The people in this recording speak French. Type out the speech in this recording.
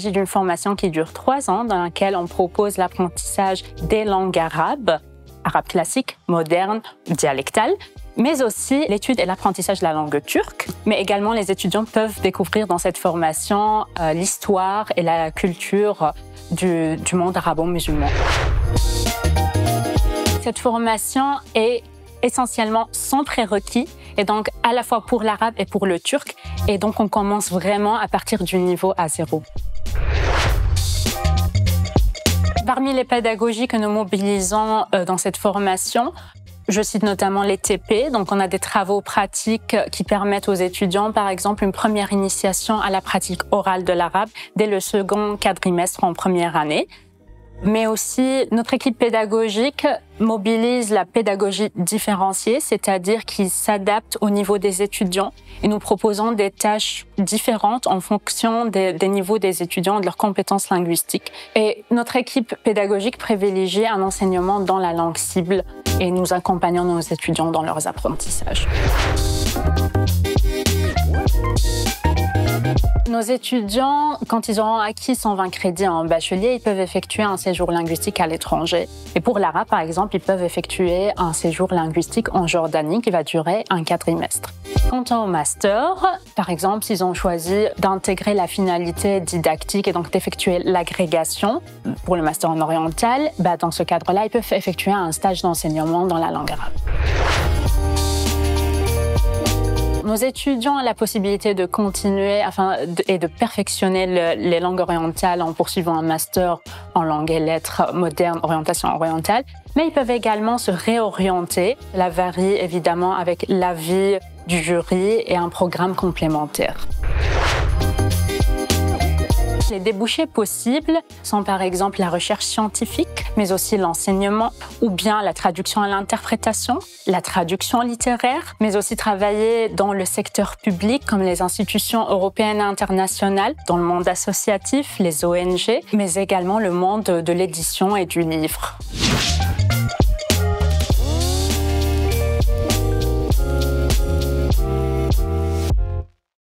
s'agit d'une formation qui dure 3 ans dans laquelle on propose l'apprentissage des langues arabes, arabe classique, moderne, dialectale, mais aussi l'étude et l'apprentissage de la langue turque. Mais également, les étudiants peuvent découvrir dans cette formation l'histoire et la culture du monde arabo-musulman. Cette formation est essentiellement sans prérequis, et donc à la fois pour l'arabe et pour le turc. Et donc, on commence vraiment à partir du niveau A0. Parmi les pédagogies que nous mobilisons dans cette formation, je cite notamment les TP. Donc, on a des travaux pratiques qui permettent aux étudiants, par exemple, une première initiation à la pratique orale de l'arabe dès le second quadrimestre en première année. Mais aussi, notre équipe pédagogique mobilise la pédagogie différenciée, c'est-à-dire qui s'adapte au niveau des étudiants, et nous proposons des tâches différentes en fonction des niveaux des étudiants et de leurs compétences linguistiques. Et notre équipe pédagogique privilégie un enseignement dans la langue cible et nous accompagnons nos étudiants dans leurs apprentissages. Nos étudiants, quand ils auront acquis 120 crédits en bachelier, ils peuvent effectuer un séjour linguistique à l'étranger. Et pour l'arabe, par exemple, ils peuvent effectuer un séjour linguistique en Jordanie qui va durer un quadrimestre. Quant au master, par exemple, s'ils ont choisi d'intégrer la finalité didactique et donc d'effectuer l'agrégation pour le master en oriental, dans ce cadre-là, ils peuvent effectuer un stage d'enseignement dans la langue arabe. Nos étudiants ont la possibilité de continuer et de perfectionner les langues orientales en poursuivant un master en langue et lettres modernes, orientation orientale, mais ils peuvent également se réorienter. Cela varie évidemment avec l'avis du jury et un programme complémentaire. Les débouchés possibles sont par exemple la recherche scientifique, mais aussi l'enseignement, ou bien la traduction à l'interprétation, la traduction littéraire, mais aussi travailler dans le secteur public comme les institutions européennes et internationales, dans le monde associatif, les ONG, mais également le monde de l'édition et du livre.